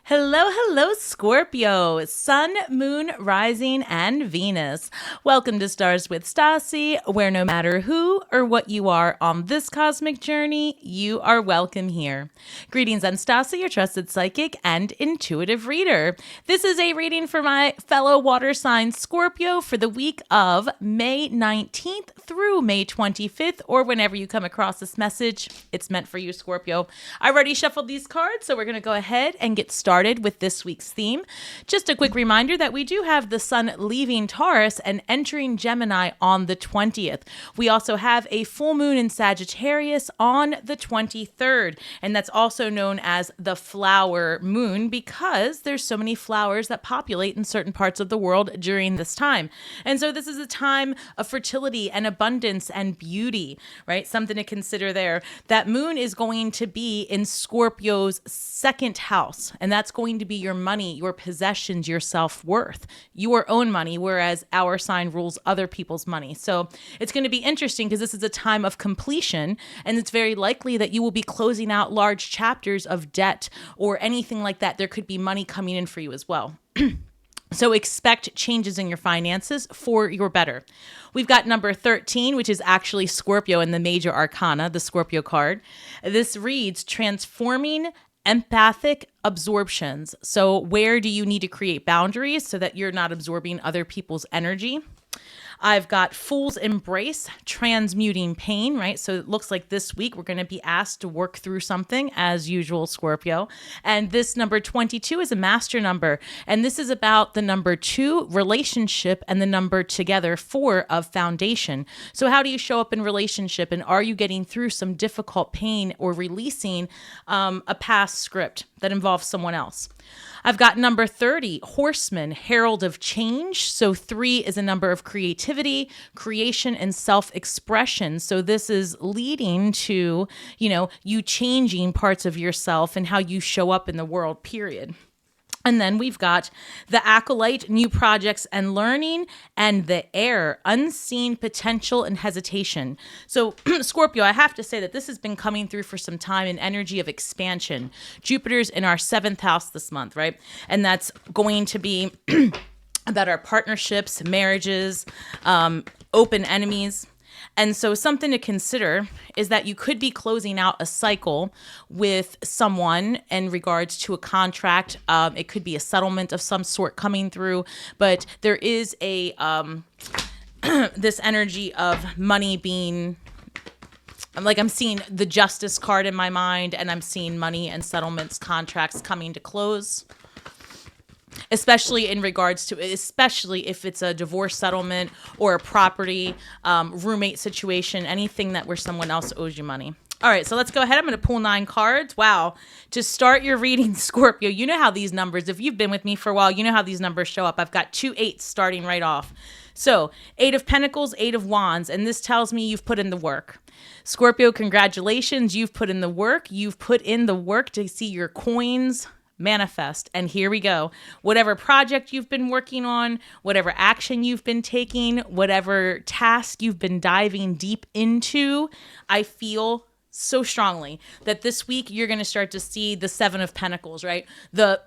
Hello, hello, Scorpio, Sun, Moon, Rising, and Venus. Welcome to Stars with Stasi, where no matter who or what you are on this cosmic journey, you are welcome here. Greetings, I'm Stasi, your trusted psychic and intuitive reader. This is a reading for my fellow water sign Scorpio for the week of May 19th through May 25th, or whenever you come across this message, it's meant for you, Scorpio. I already shuffled these cards, so we're going to go ahead and get started with this week's theme. Just a quick reminder that we do have the sun leaving Taurus and entering Gemini on the 20th. We also have a full moon in Sagittarius on the 23rd, and that's also known as the flower moon because there's so many flowers that populate in certain parts of the world during this time. And so this is a time of fertility and abundance and beauty, right? Something to consider there. That moon is going to be in Scorpio's second house, and that's going to be your money, your possessions, your self-worth, your own money, whereas our sign rules other people's money. So it's going to be interesting because this is a time of completion, and it's very likely that you will be closing out large chapters of debt or anything like that. There could be money coming in for you as well. So expect changes in your finances for your better. We've got number 13, which is actually Scorpio in the major arcana, the Scorpio card. This reads transforming empathic absorptions. So where do you need to create boundaries so that you're not absorbing other people's energy? I've got Fool's Embrace, transmuting pain, right? So it looks like this week we're going to be asked to work through something as usual, Scorpio. And this number 22 is a master number. And this is about the number 2, relationship, and the number together 4 of foundation. So how do you show up in relationship? And are you getting through some difficult pain or releasing a past script that involves someone else? I've got number 30, Horseman, Herald of Change. So 3 is a number of creativity, creation, and self-expression. So this is leading to, you changing parts of yourself and how you show up in the world, period. And then we've got the Acolyte, new projects and learning, and the Air, unseen potential and hesitation. So Scorpio, I have to say that this has been coming through for some time in energy of expansion. Jupiter's in our 7th house this month, right? And that's going to be about our partnerships, marriages, open enemies. And so something to consider is that you could be closing out a cycle with someone in regards to a contract. It could be a settlement of some sort coming through, but there is a this energy of money being, like I'm seeing the Justice card in my mind, and I'm seeing money and settlements, contracts coming to close. Especially in regards to, especially if it's a divorce settlement or a property, roommate situation, anything that where someone else owes you money. All right, so let's go ahead. I'm going to pull 9 cards. Wow. To start your reading, Scorpio, you know how these numbers, if you've been with me for a while, you know how these numbers show up. I've got 2 8s starting right off. So 8 of Pentacles, 8 of Wands, and this tells me you've put in the work. Scorpio, congratulations. You've put in the work. You've put in the work to see your coins manifest. And here we go. Whatever project you've been working on, whatever action you've been taking, whatever task you've been diving deep into, I feel so strongly that this week you're going to start to see the 7 of Pentacles, right? The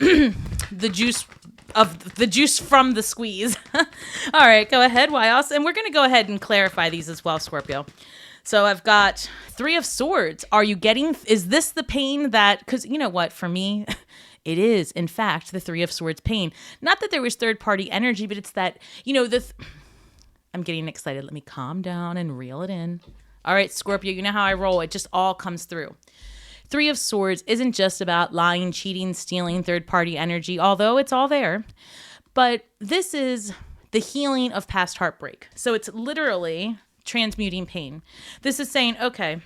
the juice from the squeeze. All right, go ahead. Why else? And we're going to go ahead and clarify these as well, Scorpio. So I've got 3 of Swords. Is this the pain that, because you know what, for me, it is, in fact, the 3 of Swords pain. Not that there was third-party energy, but it's that, I'm getting excited. Let me calm down and reel it in. All right, Scorpio, you know how I roll. It just all comes through. 3 of Swords isn't just about lying, cheating, stealing, third-party energy, although it's all there. But this is the healing of past heartbreak. So it's literally transmuting pain. This is saying, okay,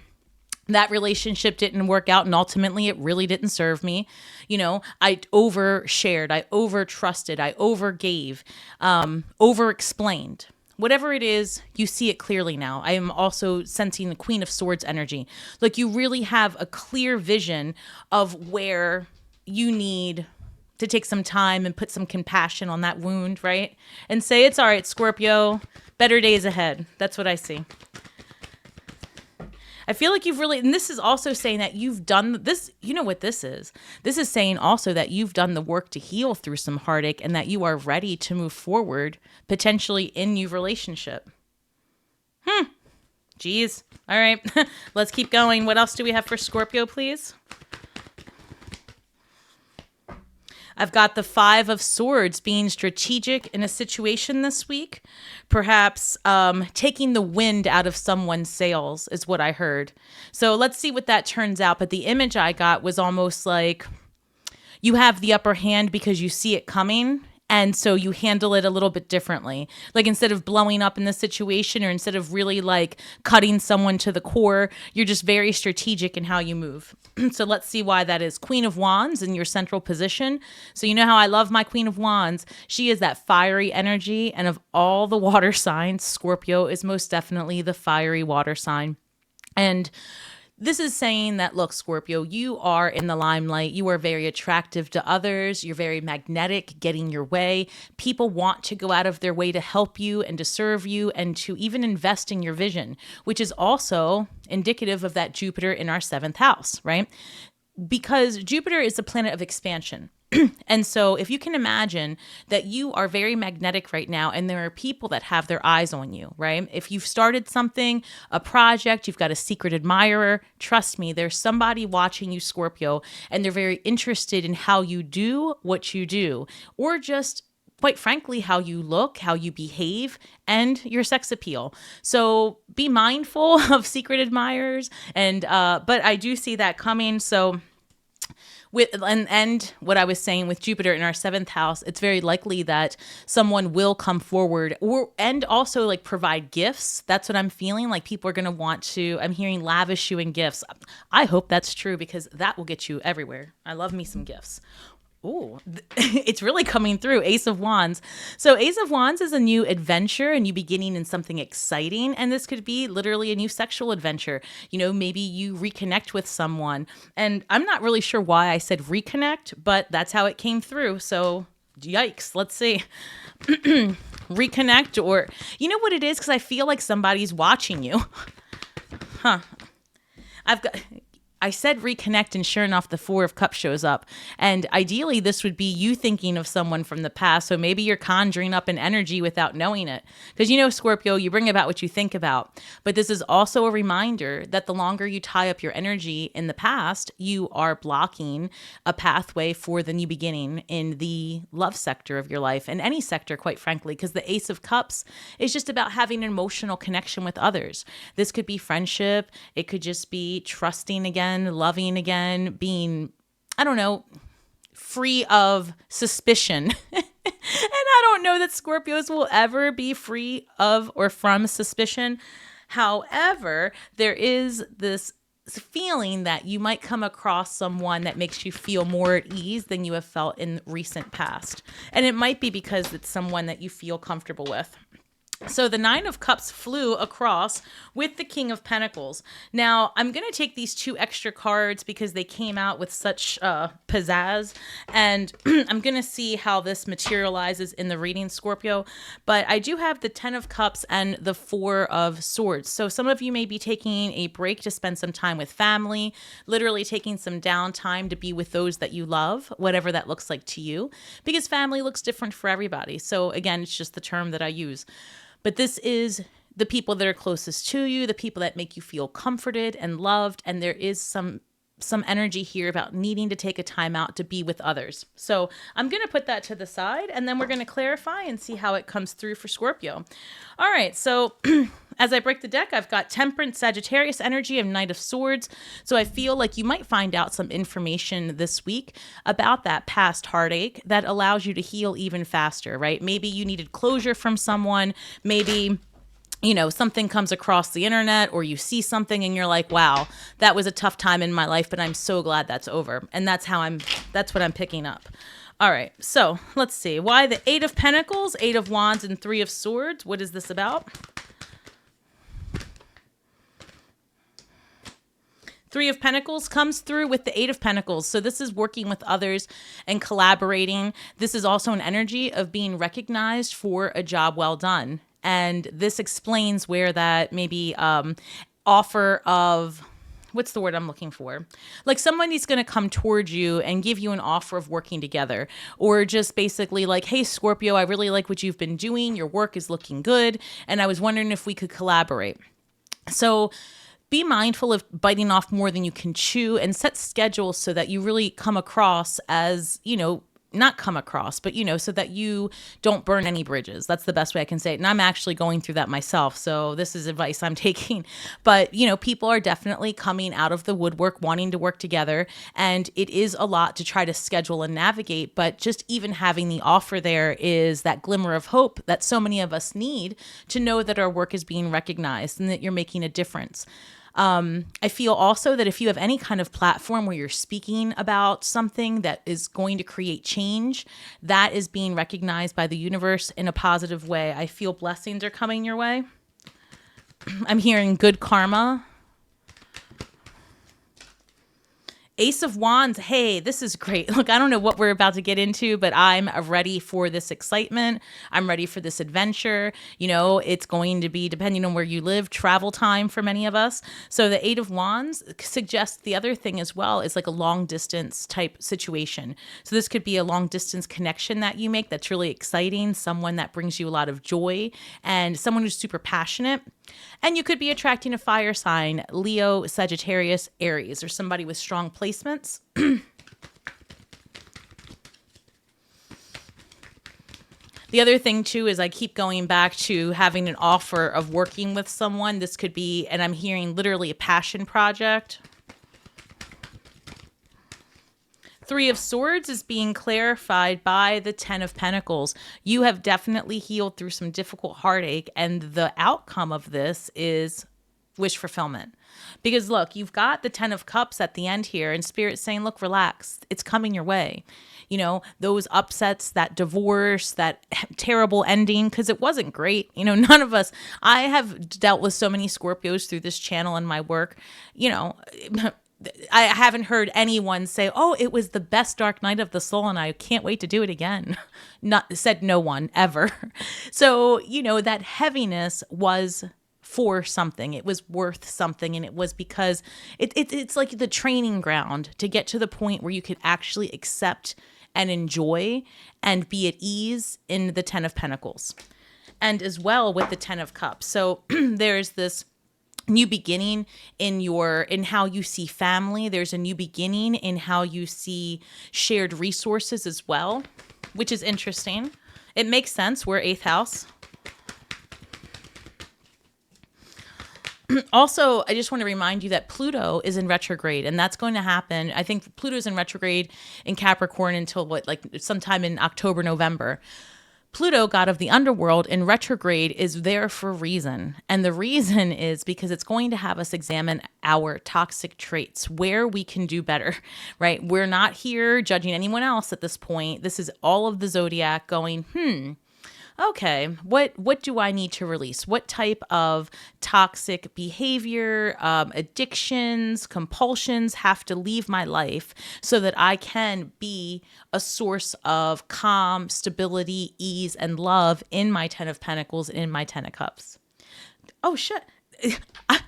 that relationship didn't work out and ultimately it really didn't serve me. I overshared, I overtrusted, I overgave, overexplained. Whatever it is, you see it clearly now. I am also sensing the Queen of Swords energy. Like you really have a clear vision of where you need to take some time and put some compassion on that wound, right? And say, it's all right, Scorpio, better days ahead. That's what I see. I feel like you've really, and this is also saying that you've done this. You know what this is? This is saying also that you've done the work to heal through some heartache and that you are ready to move forward, potentially in new relationship. Geez. All right. Let's keep going. What else do we have for Scorpio, please? I've got the 5 of Swords, being strategic in a situation this week. Perhaps taking the wind out of someone's sails is what I heard. So let's see what that turns out. But the image I got was almost like you have the upper hand because you see it coming. And so you handle it a little bit differently. Like instead of blowing up in the situation or instead of really like cutting someone to the core, you're just very strategic in how you move. So let's see why that is. Queen of Wands in your central position. So you know how I love my Queen of Wands. She is that fiery energy. And of all the water signs, Scorpio is most definitely the fiery water sign. And this is saying that, look, Scorpio, you are in the limelight. You are very attractive to others. You're very magnetic, getting your way. People want to go out of their way to help you and to serve you and to even invest in your vision, which is also indicative of that Jupiter in our 7th house, right? Because Jupiter is a planet of expansion. And so if you can imagine that you are very magnetic right now and there are people that have their eyes on you, right? If you've started something, a project, you've got a secret admirer, trust me, there's somebody watching you, Scorpio, and they're very interested in how you do what you do, or just quite frankly, how you look, how you behave, and your sex appeal. So be mindful of secret admirers. And but I do see that coming. So and what I was saying with Jupiter in our 7th house, it's very likely that someone will come forward and also like provide gifts. That's what I'm feeling. Like people are going to want to, I'm hearing lavish you in gifts. I hope that's true because that will get you everywhere. I love me some gifts. Ooh, it's really coming through. Ace of Wands. So Ace of Wands is a new adventure, a new beginning in something exciting. And this could be literally a new sexual adventure. You know, maybe you reconnect with someone. And I'm not really sure why I said reconnect, but that's how it came through. So yikes, let's see. Reconnect, or you know what it is? Because I feel like somebody's watching you. I said reconnect, and sure enough, the 4 of Cups shows up. And ideally, this would be you thinking of someone from the past. So maybe you're conjuring up an energy without knowing it. Because you know, Scorpio, you bring about what you think about. But this is also a reminder that the longer you tie up your energy in the past, you are blocking a pathway for the new beginning in the love sector of your life, and any sector, quite frankly, because the Ace of Cups is just about having an emotional connection with others. This could be friendship. It could just be trusting again, loving again, being, I don't know, free of suspicion. And I don't know that Scorpios will ever be free of or from suspicion. However, there is this feeling that you might come across someone that makes you feel more at ease than you have felt in recent past. And it might be because it's someone that you feel comfortable with. So the 9 of Cups flew across with the King of Pentacles. Now, I'm going to take these 2 extra cards because they came out with such pizzazz. And I'm going to see how this materializes in the reading, Scorpio. But I do have the 10 of Cups and the 4 of Swords. So some of you may be taking a break to spend some time with family, literally taking some downtime to be with those that you love, whatever that looks like to you, because family looks different for everybody. So again, it's just the term that I use. But this is the people that are closest to you, the people that make you feel comforted and loved. And there is some energy here about needing to take a time out to be with others. So I'm going to put that to the side, and then we're going to clarify and see how it comes through for Scorpio. All right. So as I break the deck, I've got Temperance, Sagittarius energy of Knight of Swords. So I feel like you might find out some information this week about that past heartache that allows you to heal even faster, right? Maybe you needed closure from someone. Maybe, you know, something comes across the internet, or you see something and you're like, wow, that was a tough time in my life, but I'm so glad that's over. And that's what I'm picking up. All right. So let's see. Why the 8 of Pentacles, 8 of Wands, and 3 of Swords? What is this about? 3 of Pentacles comes through with the 8 of Pentacles. So this is working with others and collaborating. This is also an energy of being recognized for a job well done. And this explains where that maybe offer of, what's the word I'm looking for? Like somebody's going to come towards you and give you an offer of working together, or just basically like, hey, Scorpio, I really like what you've been doing. Your work is looking good. And I was wondering if we could collaborate. So be mindful of biting off more than you can chew, and set schedules so that you really come across as, not come across, but, so that you don't burn any bridges. That's the best way I can say it. And I'm actually going through that myself. So this is advice I'm taking. But, people are definitely coming out of the woodwork, wanting to work together. And it is a lot to try to schedule and navigate. But just even having the offer there is that glimmer of hope that so many of us need to know that our work is being recognized and that you're making a difference. I feel also that if you have any kind of platform where you're speaking about something that is going to create change, that is being recognized by the universe in a positive way. I feel blessings are coming your way. I'm hearing good karma. Ace of Wands, hey, this is great. Look, I don't know what we're about to get into, but I'm ready for this excitement. I'm ready for this adventure. It's going to be, depending on where you live, travel time for many of us. So the Eight of Wands suggests the other thing as well is like a long distance type situation. So this could be a long distance connection that you make that's really exciting, someone that brings you a lot of joy, and someone who's super passionate. And you could be attracting a fire sign, Leo, Sagittarius, Aries, or somebody with strong placements. The other thing, too, is I keep going back to having an offer of working with someone. This could be, and I'm hearing literally a passion project. Three of Swords is being clarified by the Ten of Pentacles. You have definitely healed through some difficult heartache, and the outcome of this is wish fulfillment. Because look, you've got the Ten of Cups at the end here, and Spirit's saying, look, relax. It's coming your way. Those upsets, that divorce, that terrible ending, because it wasn't great. None of us, I have dealt with so many Scorpios through this channel and my work, I haven't heard anyone say, oh, it was the best dark night of the soul and I can't wait to do it again. Said no one ever. So, that heaviness was for something. It was worth something. And it was because it's like the training ground to get to the point where you could actually accept and enjoy and be at ease in the Ten of Pentacles. And as well with the Ten of Cups. So there's this new beginning in how you see family. There's a new beginning in how you see shared resources as well, which is interesting. It makes sense. We're 8th house. Also, I just want to remind you that Pluto is in retrograde, and that's going to happen. I think Pluto's in retrograde in Capricorn until sometime in October, November. Pluto, god of the underworld, in retrograde is there for a reason. And the reason is because it's going to have us examine our toxic traits, where we can do better, right? We're not here judging anyone else at this point. This is all of the zodiac going, okay, what do I need to release? What type of toxic behavior, addictions, compulsions have to leave my life so that I can be a source of calm, stability, ease, and love in my Ten of Pentacles and in my Ten of Cups? Oh, shit. I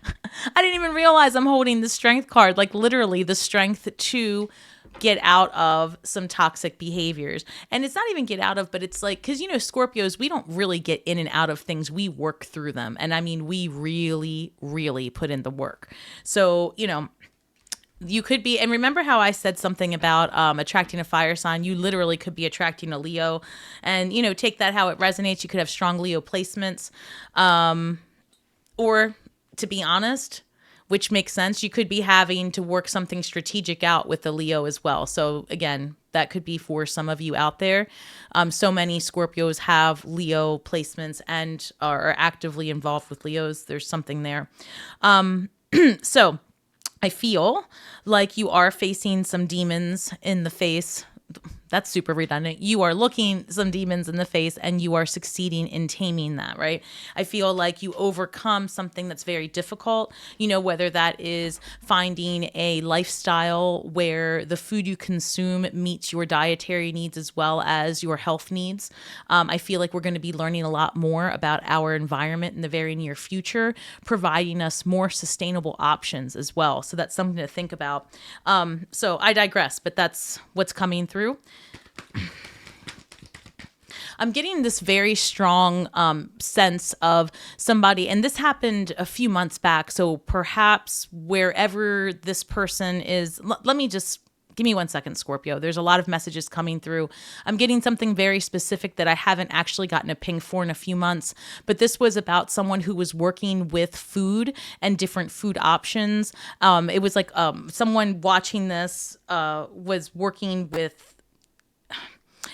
didn't even realize I'm holding the Strength card, like literally the strength to get out of some toxic behaviors. And it's not even get out of, but it's like, because, Scorpios, we don't really get in and out of things. We work through them. And I mean, we really, really put in the work. So, you could be, and remember how I said something about attracting a fire sign? You literally could be attracting a Leo, and, take that how it resonates. You could have strong Leo placements. Or to be honest, which makes sense, you could be having to work something strategic out with the Leo as well. So again, that could be for some of you out there. So many Scorpios have Leo placements and are actively involved with Leos. There's something there. So I feel like you are facing some demons in the face. that's super redundant. You are looking some demons in the face and you are succeeding in taming that, right? I feel like you overcome something that's very difficult, whether that is finding a lifestyle where the food you consume meets your dietary needs as well as your health needs. I feel like we're going to be learning a lot more about our environment in the very near future, providing us more sustainable options as well. So that's something to think about. So I digress, but that's what's coming through. I'm getting this very strong sense of somebody, and this happened a few months back. So perhaps wherever this person is, let me just give me 1 second, Scorpio. There's a lot of messages coming through. I'm getting something very specific that I haven't actually gotten a ping for in a few months, but this was about someone who was working with food and different food options. It was like someone watching this was working with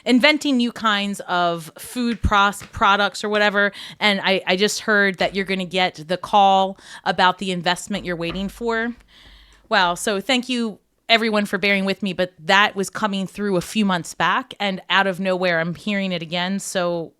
inventing new kinds of food products or whatever. And I just heard that you're going to get the call about the investment you're waiting for. Wow. So thank you everyone for bearing with me, but that was coming through a few months back and out of nowhere, I'm hearing it again. So,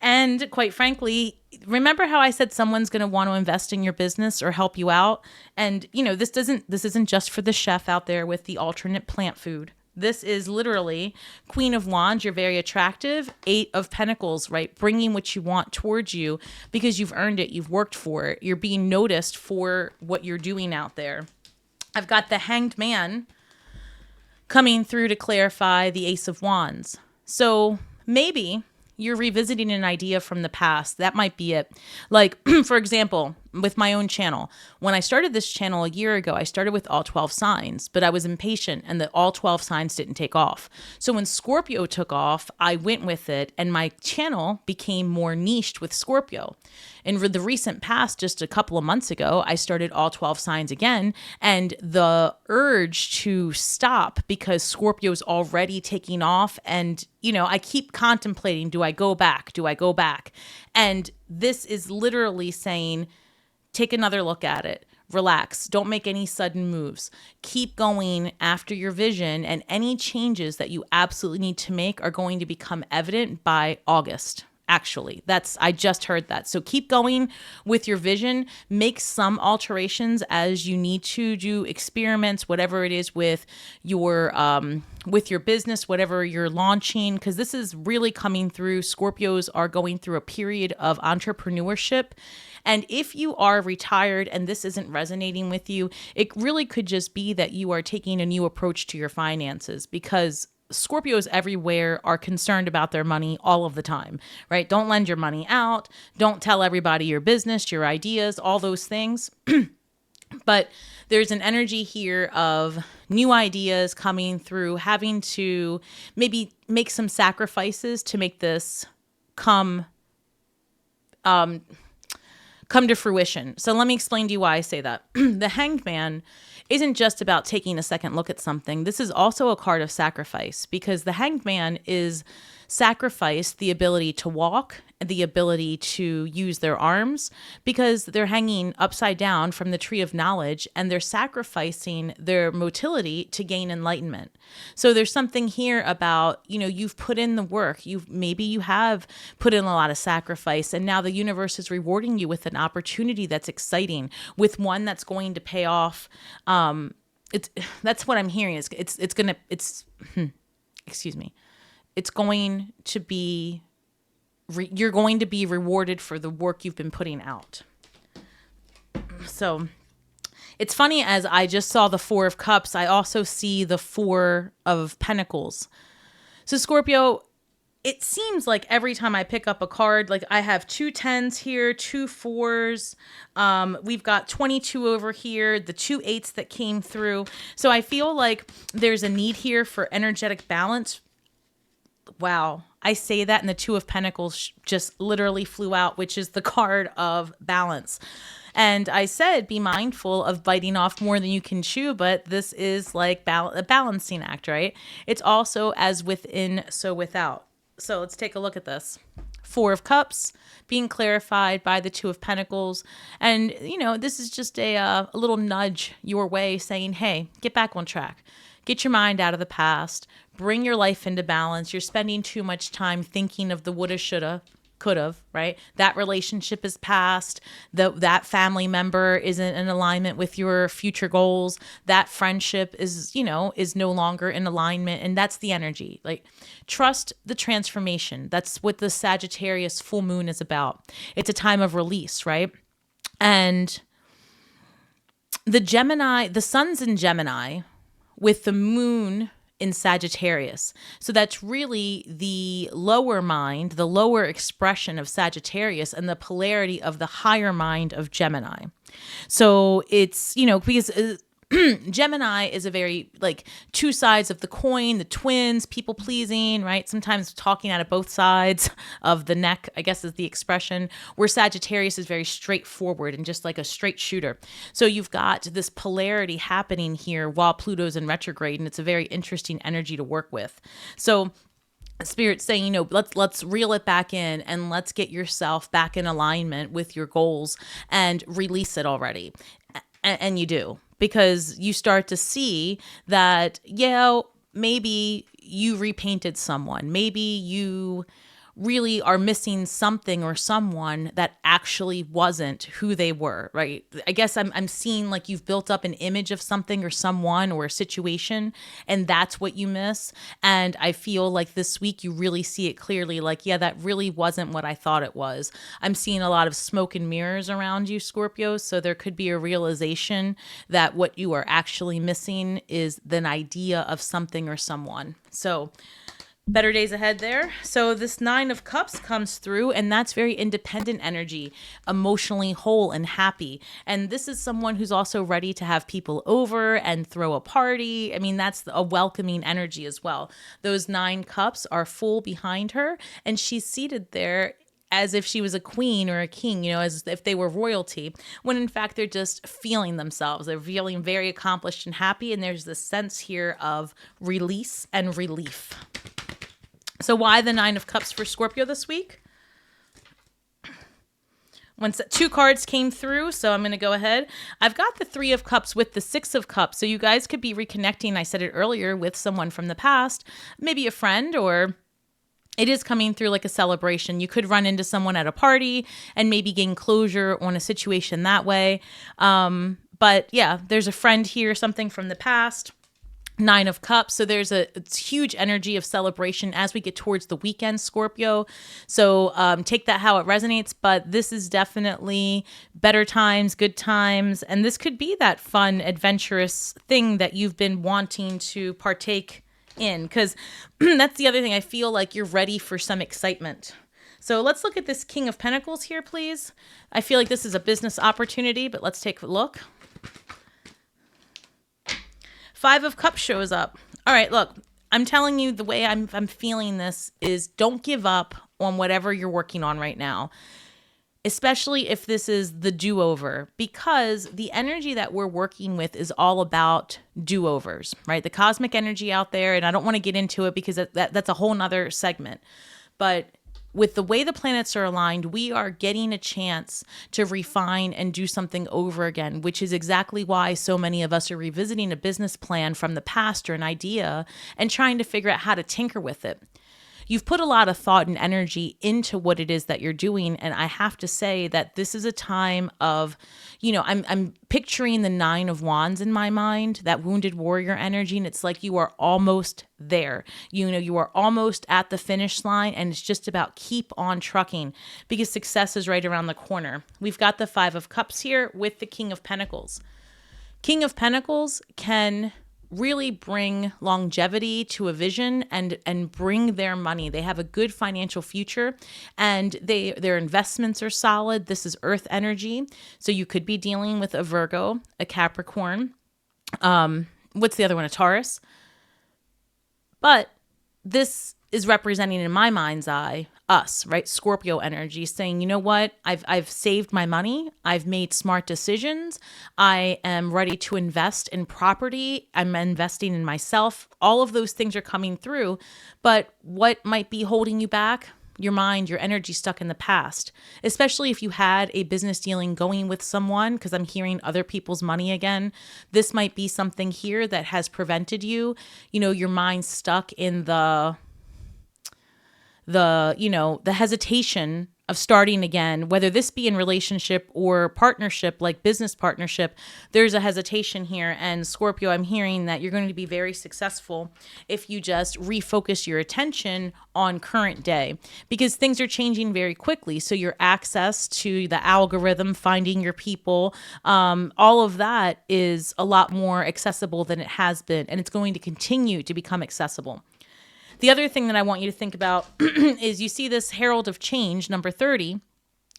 and quite frankly, remember how I said someone's going to want to invest in your business or help you out? And this isn't just for the chef out there with the alternate plant food. This is literally Queen of Wands. You're very attractive. 8 of Pentacles, right? Bringing what you want towards you because you've earned it. You've worked for it. You're being noticed for what you're doing out there. I've got the Hanged Man coming through to clarify the Ace of Wands. So maybe you're revisiting an idea from the past. That might be it. Like, for example, with my own channel. When I started this channel a year ago, I started with all 12 signs, but I was impatient and the all 12 signs didn't take off. So when Scorpio took off, I went with it and my channel became more niched with Scorpio. In the recent past, just a couple of months ago, I started all 12 signs again, and the urge to stop because Scorpio's already taking off, and I keep contemplating, do I go back? Do I go back? And this is literally saying, take another look at it. Relax. Don't make any sudden moves. Keep going after your vision, and any changes that you absolutely need to make are going to become evident by August. Actually, I just heard that. So keep going with your vision, make some alterations as you need to, do experiments, whatever it is with your business, whatever you're launching, because this is really coming through. Scorpios are going through a period of entrepreneurship. And if you are retired and this isn't resonating with you, it really could just be that you are taking a new approach to your finances, because Scorpios everywhere are concerned about their money all of the time, right? Don't lend your money out. Don't tell everybody your business, your ideas, all those things. But there's an energy here of new ideas coming through, having to maybe make some sacrifices to make this come to fruition. So let me explain to you why I say that. The Hanged Man isn't just about taking a second look at something. This is also a card of sacrifice, because the Hanged Man is sacrifice the ability to walk, the ability to use their arms, because they're hanging upside down from the tree of knowledge and they're sacrificing their motility to gain enlightenment. So there's something here about, you've put in the work. Maybe you have put in a lot of sacrifice, and now the universe is rewarding you with an opportunity that's exciting, with one that's going to pay off. That's what I'm hearing. It's going to be, you're going to be rewarded for the work you've been putting out. So it's funny, as I just saw the 4 of Cups, I also see the 4 of Pentacles. So Scorpio, it seems like every time I pick up a card, like I have 2 10s here, 2 4s. We've got 22 over here, the 2 8s that came through. So I feel like there's a need here for energetic balance. Wow. I say that and the 2 of Pentacles just literally flew out, which is the card of balance. And I said, be mindful of biting off more than you can chew, but this is like a balancing act, right? It's also as within, so without. So let's take a look at this. 4 of Cups being clarified by the 2 of Pentacles. And, this is just a little nudge your way saying, hey, get back on track. Get your mind out of the past. bring your life into balance. You're spending too much time thinking of the woulda, shoulda, could have, right? That relationship is past. That family member isn't in alignment with your future goals. That friendship is no longer in alignment. And that's the energy. Like, trust the transformation. That's what the Sagittarius full moon is about. It's a time of release, right? And the sun's in Gemini with the moon in Sagittarius. So that's really the lower mind, the lower expression of Sagittarius, and the polarity of the higher mind of Gemini. So it's, because Gemini is a very like two sides of the coin, the twins, people pleasing, right? Sometimes talking out of both sides of the neck, I guess is the expression, where Sagittarius is very straightforward and just like a straight shooter. So you've got this polarity happening here while Pluto's in retrograde, and it's a very interesting energy to work with. So Spirit's saying, let's reel it back in and let's get yourself back in alignment with your goals and release it already. And you do. Because you start to see that, maybe you repainted someone. Maybe you really are missing something or someone that actually wasn't who they were, right? I guess I'm seeing like you've built up an image of something or someone or a situation, and that's what you miss. And I feel like this week you really see it clearly, like, that really wasn't what I thought it was. I'm seeing a lot of smoke and mirrors around you, Scorpio, so there could be a realization that what you are actually missing is an idea of something or someone. So better days ahead there. So this 9 of Cups comes through, and that's very independent energy, emotionally whole and happy. And this is someone who's also ready to have people over and throw a party. I mean, that's a welcoming energy as well. Those 9 cups are full behind her, and she's seated there as if she was a queen or a king, as if they were royalty, when in fact they're just feeling themselves. They're feeling very accomplished and happy, and there's this sense here of release and relief. So why the 9 of Cups for Scorpio this week? Once 2 cards came through, so I'm going to go ahead. I've got the 3 of Cups with the 6 of Cups, so you guys could be reconnecting, I said it earlier, with someone from the past, maybe a friend, or it is coming through like a celebration. You could run into someone at a party and maybe gain closure on a situation that way. But yeah, there's a friend here, something from the past. 9 of Cups. So there's it's huge energy of celebration as we get towards the weekend, Scorpio. So take that how it resonates, but this is definitely better times, good times. And this could be that fun, adventurous thing that you've been wanting to partake in, because that's the other thing. I feel like you're ready for some excitement. So let's look at this King of Pentacles here, please. I feel like this is a business opportunity, but let's take a look. 5 of Cups shows up. All right, look, I'm telling you the way I'm feeling this is don't give up on whatever you're working on right now, especially if this is the do-over, because the energy that we're working with is all about do-overs, right? The cosmic energy out there, and I don't want to get into it because that's a whole nother segment, but with the way the planets are aligned, we are getting a chance to refine and do something over again, which is exactly why so many of us are revisiting a business plan from the past or an idea and trying to figure out how to tinker with it. You've put a lot of thought and energy into what it is that you're doing. And I have to say that this is a time of, I'm picturing the 9 of Wands in my mind, that wounded warrior energy. And it's like you are almost there. You are almost at the finish line, and it's just about keep on trucking because success is right around the corner. We've got the 5 of Cups here with the King of Pentacles. King of Pentacles can really bring longevity to a vision and bring their money. They have a good financial future, and their investments are solid. This is earth energy. So you could be dealing with a Virgo, a Capricorn. What's the other one? A Taurus. But this is representing, in my mind's eye, us, right? Scorpio energy saying, you know what? I've saved my money. I've made smart decisions. I am ready to invest in property. I'm investing in myself. All of those things are coming through. But what might be holding you back? your mind, your energy stuck in the past, especially if you had a business dealing going with someone, because I'm hearing other people's money again. This might be something here that has prevented you, your mind stuck in the hesitation of starting again, whether this be in relationship or partnership, like business partnership. There's a hesitation here. And Scorpio, I'm hearing that you're going to be very successful if you just refocus your attention on current day, because things are changing very quickly. So your access to the algorithm, finding your people, all of that is a lot more accessible than it has been. And it's going to continue to become accessible. The other thing that I want you to think about is you see this Herald of Change, number 30.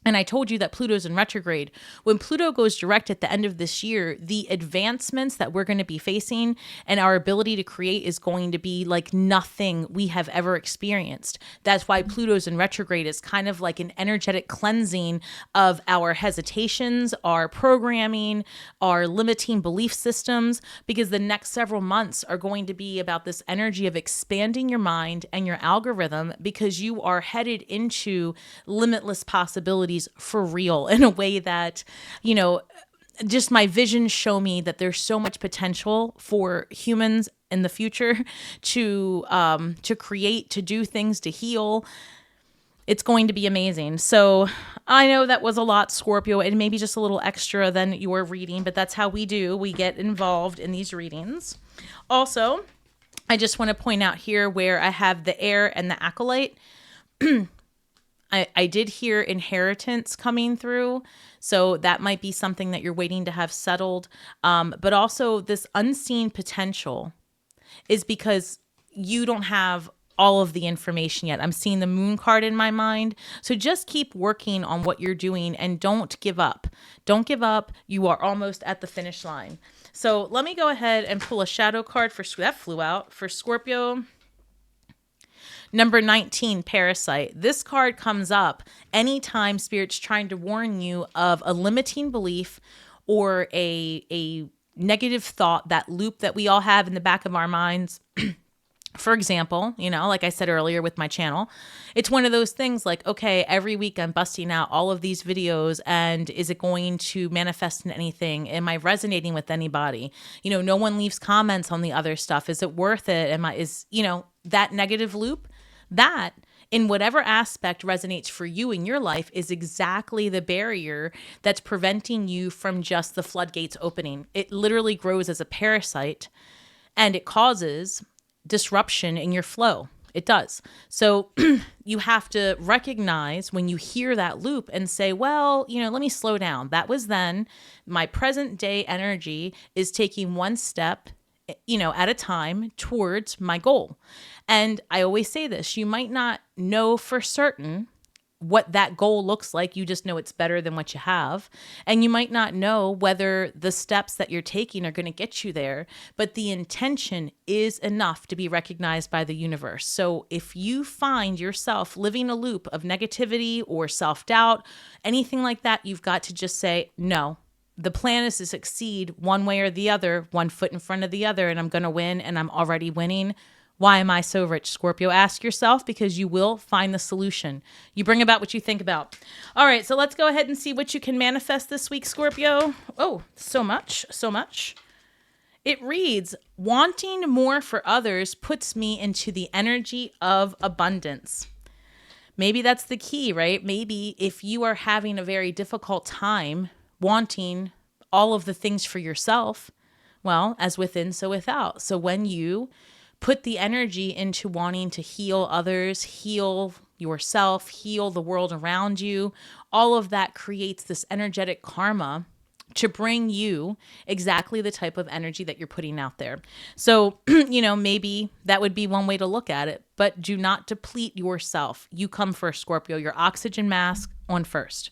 And I told you that Pluto's in retrograde. When Pluto goes direct at the end of this year, the advancements that we're going to be facing and our ability to create is going to be like nothing we have ever experienced. That's why Pluto's in retrograde is kind of like an energetic cleansing of our hesitations, our programming, our limiting belief systems, because the next several months are going to be about this energy of expanding your mind and your algorithm, because you are headed into limitless possibilities for real, in a way that, just my visions show me that there's so much potential for humans in the future to create, to do things, to heal. It's going to be amazing. So I know that was a lot, Scorpio, and maybe just a little extra than your reading, but that's how we do. We get involved in these readings. Also, I just want to point out here where I have the air and the acolyte. I did hear inheritance coming through, so that might be something that you're waiting to have settled. But also this unseen potential is because you don't have all of the information yet. I'm seeing the moon card in my mind. So just keep working on what you're doing and don't give up. Don't give up. You are almost at the finish line. So let me go ahead and pull a shadow card that flew out for Scorpio. Number 19, Parasite. This card comes up anytime Spirit's trying to warn you of a limiting belief or a negative thought, that loop that we all have in the back of our minds. For example, like I said earlier with my channel, it's one of those things like, okay, every week I'm busting out all of these videos, and is it going to manifest in anything? Am I resonating with anybody? No one leaves comments on the other stuff. Is it worth it? That negative loop? That, in whatever aspect resonates for you in your life, is exactly the barrier that's preventing you from just the floodgates opening. It literally grows as a parasite, and it causes disruption in your flow. It does. So you have to recognize when you hear that loop and say, well, let me slow down. That was then. My present day energy is taking one step at a time towards my goal. And I always say this, you might not know for certain what that goal looks like. You just know it's better than what you have. And you might not know whether the steps that you're taking are going to get you there, but the intention is enough to be recognized by the universe. So if you find yourself living a loop of negativity or self-doubt, anything like that, you've got to just say, no. The plan is to succeed one way or the other, one foot in front of the other, and I'm going to win, and I'm already winning. Why am I so rich, Scorpio? Ask yourself, because you will find the solution. You bring about what you think about. All right, so let's go ahead and see what you can manifest this week, Scorpio. Oh, so much. It reads, wanting more for others puts me into the energy of abundance. Maybe that's the key, right? Maybe if you are having a very difficult time wanting all of the things for yourself, well, as within, so without. So when you put the energy into wanting to heal others, heal yourself, heal the world around you, all of that creates this energetic karma to bring you exactly the type of energy that you're putting out there. So, maybe that would be one way to look at it, but do not deplete yourself. You come first, Scorpio. Your oxygen mask on first.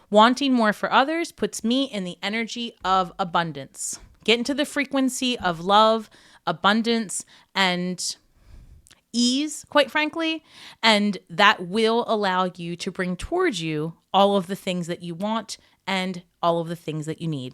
Wanting more for others puts me in the energy of abundance. Get into the frequency of love, abundance, and ease, quite frankly, and that will allow you to bring towards you all of the things that you want and all of the things that you need.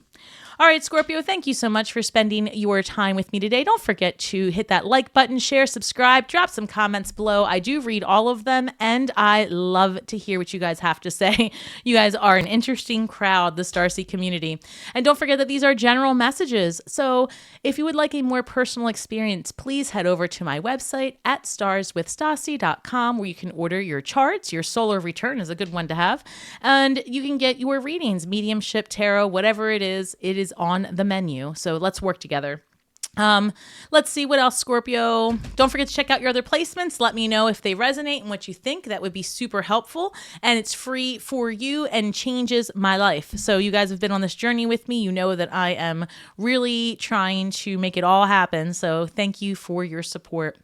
All right, Scorpio, thank you so much for spending your time with me today. Don't forget to hit that like button, share, subscribe, drop some comments below. I do read all of them, and I love to hear what you guys have to say. You guys are an interesting crowd, the Starseed community. And don't forget that these are general messages. So if you would like a more personal experience, please head over to my website at starswithstasi.com, where you can order your charts. Your solar return is a good one to have. And you can get your readings, mediumship, tarot, whatever it is on the menu. So let's work together. Let's see what else, Scorpio. Don't forget to check out your other placements. Let me know if they resonate and what you think. That would be super helpful. And it's free for you and changes my life. So you guys have been on this journey with me. You know that I am really trying to make it all happen. So thank you for your support.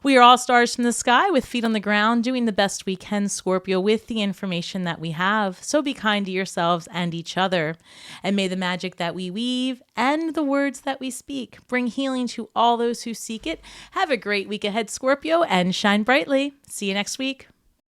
We are all stars from the sky with feet on the ground, doing the best we can, Scorpio, with the information that we have. So be kind to yourselves and each other. And may the magic that we weave and the words that we speak bring healing to all those who seek it. Have a great week ahead, Scorpio, and shine brightly. See you next week.